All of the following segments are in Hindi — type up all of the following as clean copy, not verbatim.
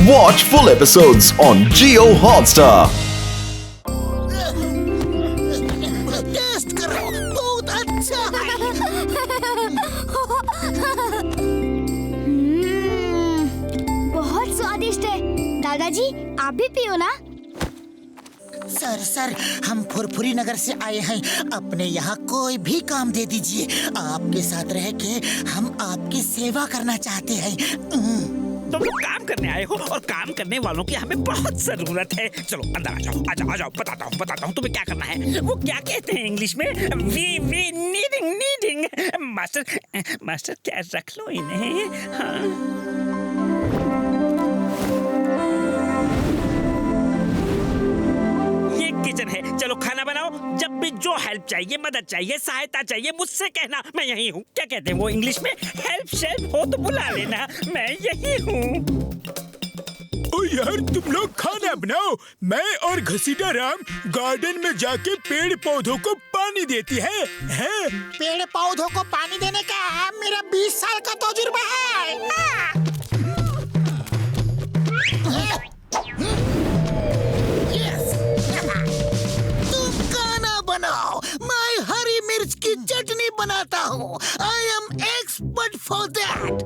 Watch full episodes on Jio Hotstar. Test करो, बहुत अच्छा है। बहुत स्वादिष्ट है। दादाजी आप भी पियो ना। सर हम फुरफुरी नगर से आए हैं। अपने यहाँ कोई भी काम दे दीजिए। आपके साथ रह के हम आपकी सेवा करना चाहते हैं। तुम लोग काम करने आए हो और काम करने वालों की हमें बहुत जरूरत है। चलो अंदर आ जाओ बताता हूँ तुम्हें क्या करना है। वो क्या कहते हैं इंग्लिश में? We needing. मास्टर क्या रख लो इन्हें। हाँ। किचन है, चलो खाना बनाओ। जब भी जो हेल्प चाहिए, मदद चाहिए, सहायता चाहिए, मुझसे कहना, मैं यही हूँ। क्या कहते हैं वो इंग्लिश में? हेल्प शेल्प हो तो बुला लेना, मैं यही हूँ। ओ यार तुम लोग खाना बनाओ, मैं और घसीटा राम गार्डन में जाके पेड़ पौधों को पानी देती है। पेड़ पौधों को पानी देने का मेरा 20 साल का तजुर्बा है। बनाओ, मैं हरी मिर्च की चटनी बनाता हूँ। I am expert for that.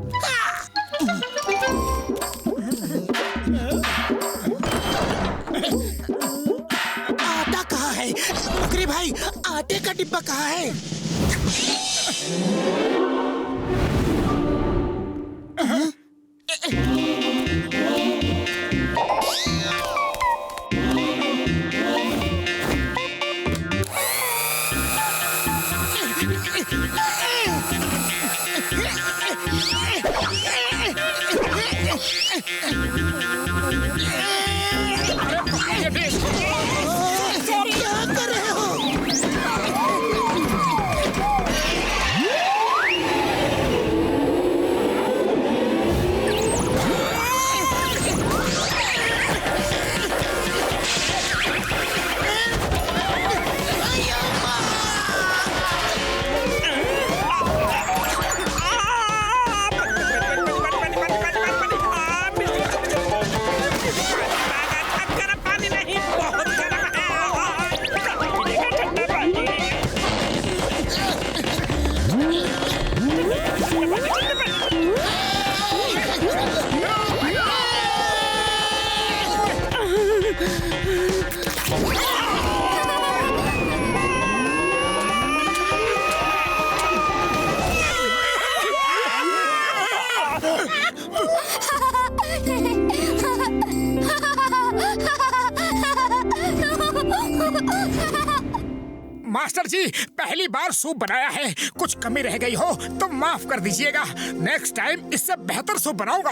आटा कहाँ है? मुकरी भाई, आटे का डिब्बा कहाँ है? क्या कर रहे हो? मास्टर जी पहली बार सूप बनाया है, कुछ कमी रह गई हो तो माफ कर दीजिएगा। नेक्स्ट टाइम इससे बेहतर सूप बनाऊंगा।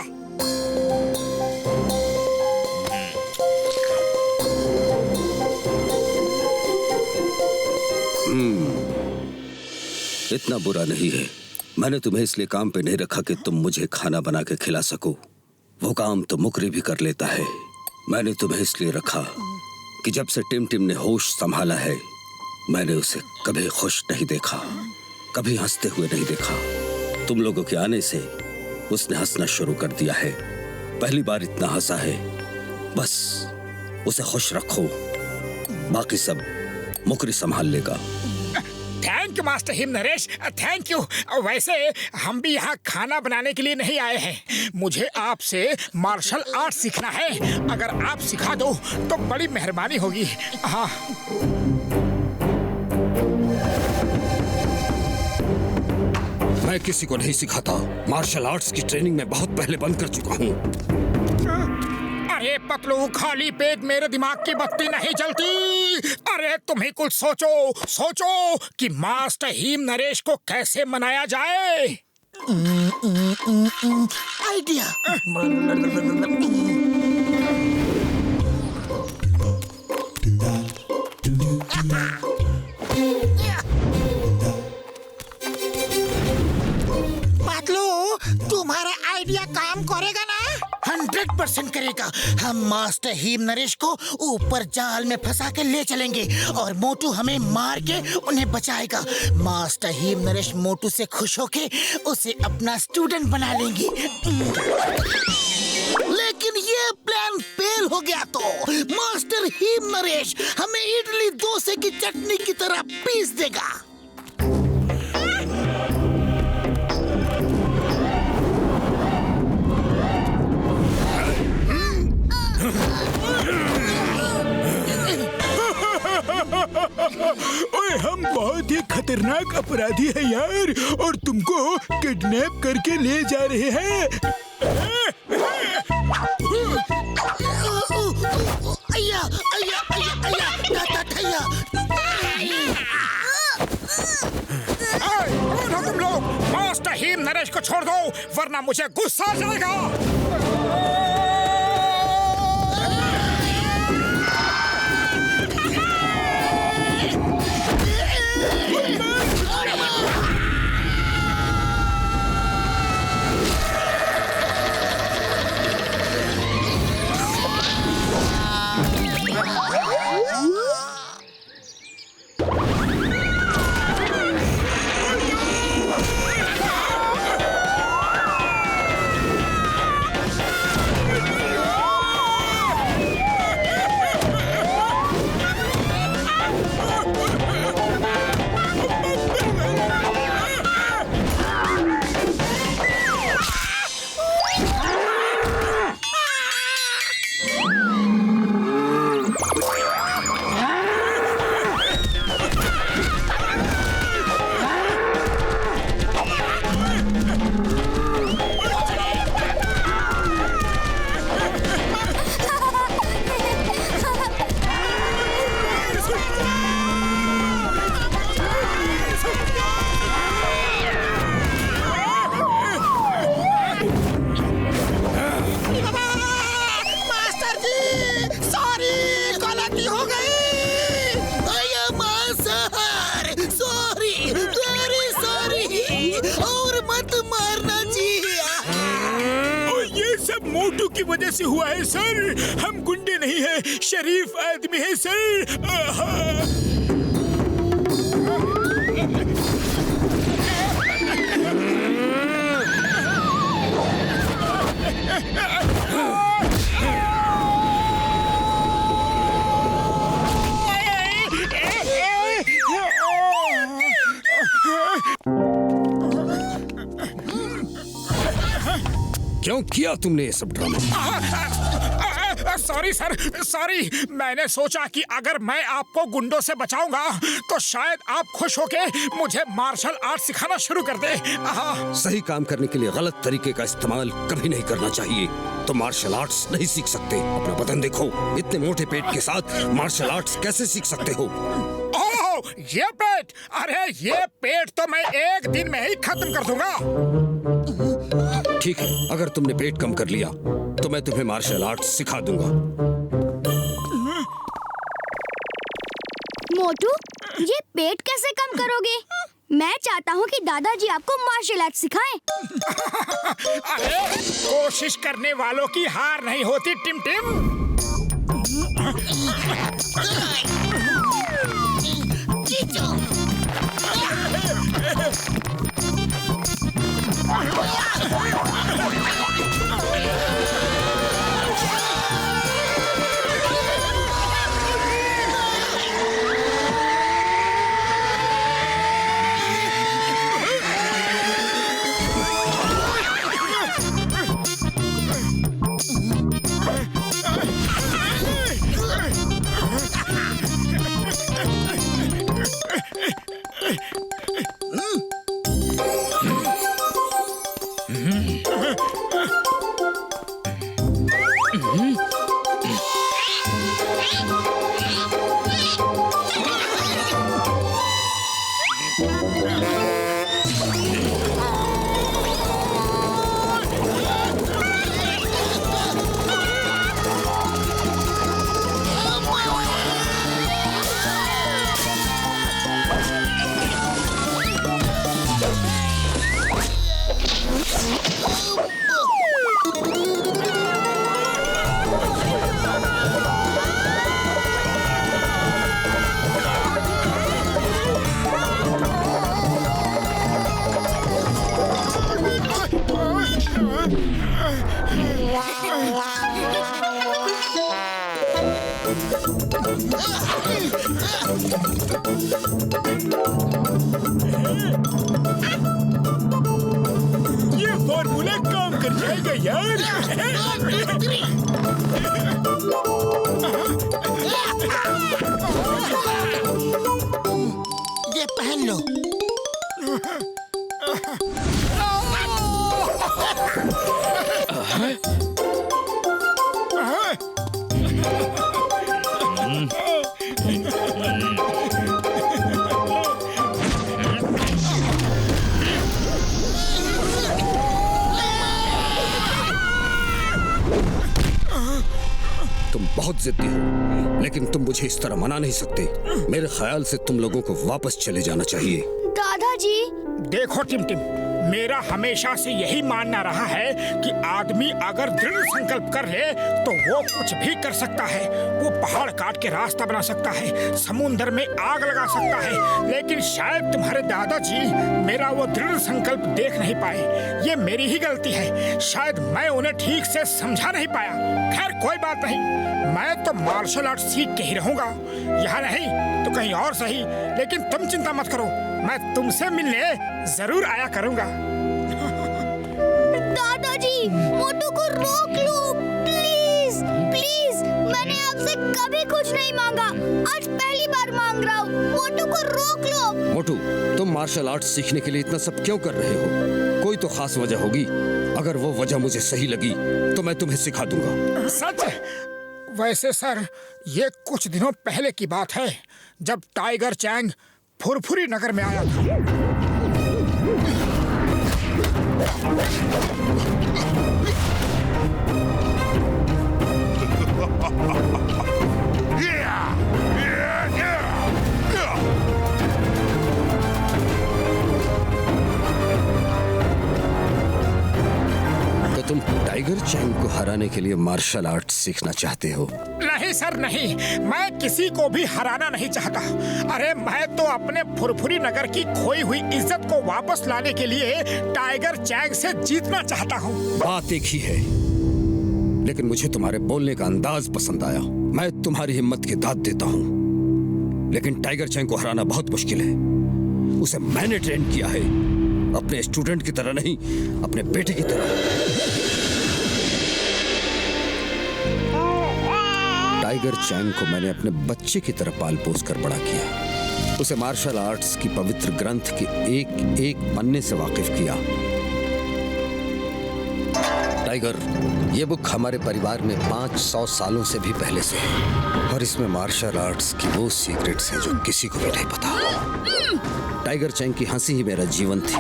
इतना बुरा नहीं है। मैंने तुम्हें इसलिए काम पे नहीं रखा कि तुम मुझे खाना बना के खिला सको। वो काम तो मुकरी भी कर लेता है। मैंने तुम्हें इसलिए रखा कि जब से टिम ने होश संभाला है, मैंने उसे कभी खुश नहीं देखा, कभी हंसते हुए नहीं देखा। तुम लोगों के आने से उसने हंसना शुरू कर दिया है। पहली बार इतना हंसा है। बस उसे खुश रखो, बाकी सब मुकरी संभाल लेगा। Thank you master him Naresh, thank you. वैसे हम भी यहाँ खाना बनाने के लिए नहीं आए हैं। मुझे आपसे मार्शल आर्ट सीखना है। अगर आप सिखा दो तो बड़ी मेहरबानी होगी। हाँ। मैं किसी को नहीं सिखाता। मार्शल आर्ट्स की ट्रेनिंग में बहुत पहले बंद कर चुका हूँ। अरे पतलू, खाली पेट मेरे दिमाग की बत्ती नहीं जलती। अरे तुम ही कुछ सोचो कि मास्टर हिम नरेश को कैसे मनाया जाए। आइडिया। पतलू, तुम्हारा आइडिया काम करेगा ना? 100% करेगा। हम मास्टर हिम नरेश को ऊपर जाल में फंसा के ले चलेंगे और मोटू हमें मार के उन्हें बचाएगा। मास्टर हिम नरेश मोटू से खुश होके उसे अपना स्टूडेंट बना लेंगे। लेकिन ये हो गया तो मास्टर हिम नरेश हमें इडली डोसे की चटनी की तरह पीस देगा। ओए हम बहुत ही खतरनाक अपराधी हैं यार, और तुमको किडनैप करके ले जा रहे हैं। अय्या अय्या अय्या अय्या अय्या कौन हो तुम लोग? मास्टर हिम नरेश को छोड़ दो वरना मुझे गुस्सा आ जाएगा। मोटू की वजह से हुआ है सर। हम गुंडे नहीं हैं, शरीफ आदमी है सर। क्यों किया तुमने ये सब ड्रामा? Sorry sir, sorry. मैंने सोचा कि अगर मैं आपको गुंडों से बचाऊंगा तो शायद आप खुश होके मुझे मार्शल आर्ट सिखाना शुरू कर दे। सही काम करने के लिए गलत तरीके का इस्तेमाल कभी नहीं करना चाहिए। तो मार्शल आर्ट्स नहीं सीख सकते। अपना बदन देखो, इतने मोटे पेट के साथ मार्शल आर्ट्स कैसे सीख सकते हो? ओह, ये पेट! अरे ये पेट तो मैं एक दिन में ही खत्म कर दूंगा। ठीक है, अगर तुमने पेट कम कर लिया तो मैं तुम्हें मार्शल आर्ट्स सिखा दूंगा। मोटू, ये पेट कैसे कम करोगे? मैं चाहता हूँ कि दादाजी आपको मार्शल आर्ट सिखाएं। अरे कोशिश करने वालों की हार नहीं होती टिम टिम। ये फॉर्मूला काम कर जाएगा यार। ये पहन लो। तुम बहुत जिद्दी हो, लेकिन तुम मुझे इस तरह मना नहीं सकते। मेरे ख्याल से तुम लोगों को वापस चले जाना चाहिए। दादाजी, देखो टिमटिम, मेरा हमेशा से यही मानना रहा है कि आदमी अगर दृढ़ संकल्प कर ले तो वो कुछ भी कर सकता है। वो पहाड़ काट के रास्ता बना सकता है, समुंदर में आग लगा सकता है, लेकिन शायद तुम्हारे दादाजी मेरा वो दृढ़ संकल्प देख नहीं पाए। ये मेरी ही गलती है, शायद मैं उन्हें ठीक से समझा नहीं पाया। खैर कोई बात नहीं, मैं तो मार्शल आर्ट सीख के ही रहूंगा, यहाँ नहीं तो कहीं और सही। लेकिन तुम चिंता मत करो, मैं तुमसे मिलने जरूर आया करूंगा। दादाजी, मोटू को रोक लो प्लीज प्लीज। मैंने आपसे कभी कुछ नहीं मांगा, आज पहली बार मांग रहा हूँ। मोटू को रोक लो। मोटू, तुम मार्शल आर्ट सीखने के लिए इतना सब क्यों कर रहे हो? कोई तो खास वजह होगी। अगर वो वजह मुझे सही लगी तो मैं तुम्हें सिखा दूंगा। सच? वैसे सर, ये कुछ दिनों पहले की बात है, जब टाइगर चैंग फुरफुरी नगर में आया था। तो तुम टाइगर चैंग को हराने के लिए मार्शल आर्ट सीखना चाहते हो? नहीं सर नहीं, मैं किसी को भी हराना नहीं चाहता। अरे मैं तो अपने फुरफुरी नगर की खोई हुई इज्जत को वापस लाने के लिए टाइगर चैंग से जीतना चाहता हूँ। बात एक ही है, लेकिन मुझे तुम्हारे बोलने का अंदाज पसंद आया। मैं तुम्हारी हिम्मत की दाद देता हूँ, लेकिन टाइगर चैंग को हराना बहुत मुश्किल है। उसे मैंने ट्रेन किया है, अपने स्टूडेंट की तरह नहीं, अपने बेटे की तरह। टाइगर चैंग को मैंने अपने बच्चे की तरह पाल पोस कर बड़ा किया। उसे मार्शल आर्ट्स की पवित्र ग्रंथ के एक एक पन्ने से वाकिफ किया। टाइगर, ये बुक हमारे परिवार में 500 सालों से भी पहले से है, और इसमें मार्शल आर्ट्स की वो सीक्रेट्स हैं जो किसी को भी नहीं पता। टाइगर चैंग की हंसी ही मेरा जीवन थी।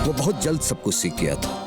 वो बहुत जल्द सब कुछ सीख गया था।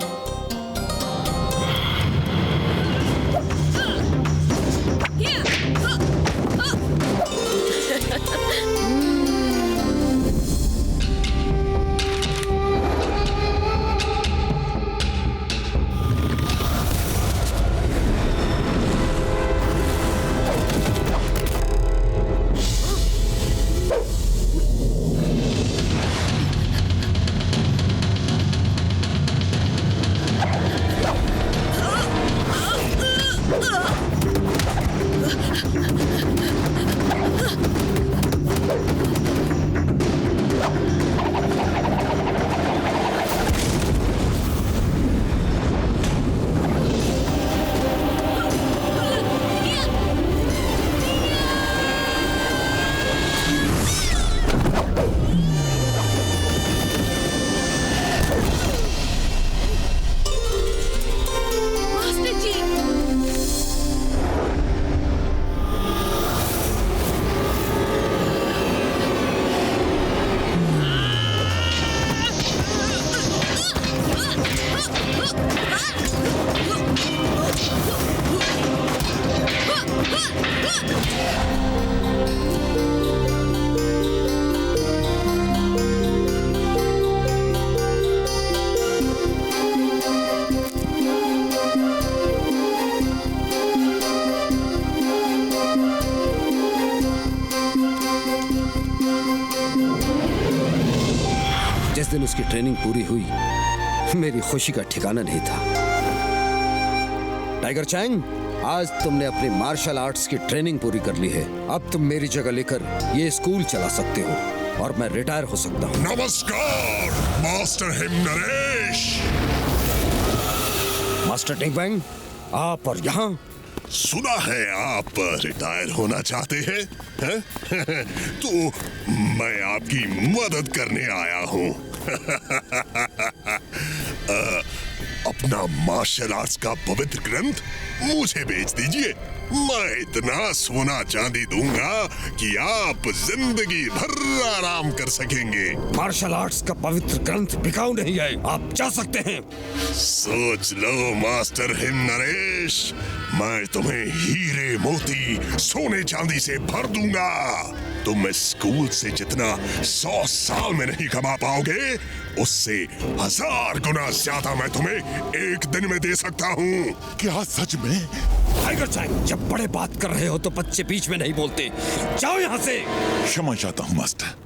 जिस दिन उसकी ट्रेनिंग पूरी हुई, मेरी खुशी का ठिकाना नहीं था। टाइगर चैंग, आज तुमने अपनी मार्शल आर्ट्स की ट्रेनिंग पूरी कर ली है। अब तुम मेरी जगह लेकर ये स्कूल चला सकते हो और मैं रिटायर हो सकता हूँ। नमस्कार मास्टर हिमनरेश। मास्टर टिंग बैंग, आप और यहाँ सुना है आप रिटायर होना चाहते हैं? तो मैं आपकी मदद करने आया हूँ। अपना मार्शल आर्ट्स का पवित्र ग्रंथ मुझे बेच दीजिए। मैं इतना सोना चांदी दूंगा कि आप जिंदगी भर आराम कर सकेंगे। मार्शल आर्ट्स का पवित्र ग्रंथ बिकाऊ नहीं है, आप जा सकते हैं। सोच लो मास्टर हिमनरेश, मैं तुम्हें हीरे मोती सोने चांदी से भर दूंगा। तुम इस स्कूल से जितना 100 साल में नहीं कमा पाओगे, उससे 1000 गुना ज्यादा मैं तुम्हें एक दिन में दे सकता हूँ। क्या सच में? टाइगर चैंग, जब बड़े बात कर रहे हो तो बच्चे बीच में नहीं बोलते। जाओ यहाँ से। क्षमा चाहता हूँ मास्टर।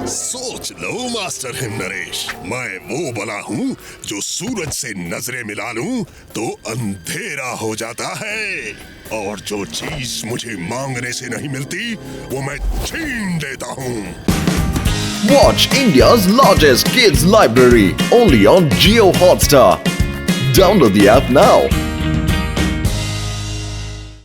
सोच लो मास्टर हिमनरेश, मैं वो बला हूँ जो सूरज से नजरें मिला लूं तो अंधेरा हो जाता है, और जो चीज मुझे मांगने से नहीं मिलती वो मैं छीन देता हूँ। Watch India's largest kids library only on Jio Hotstar. Download the app now.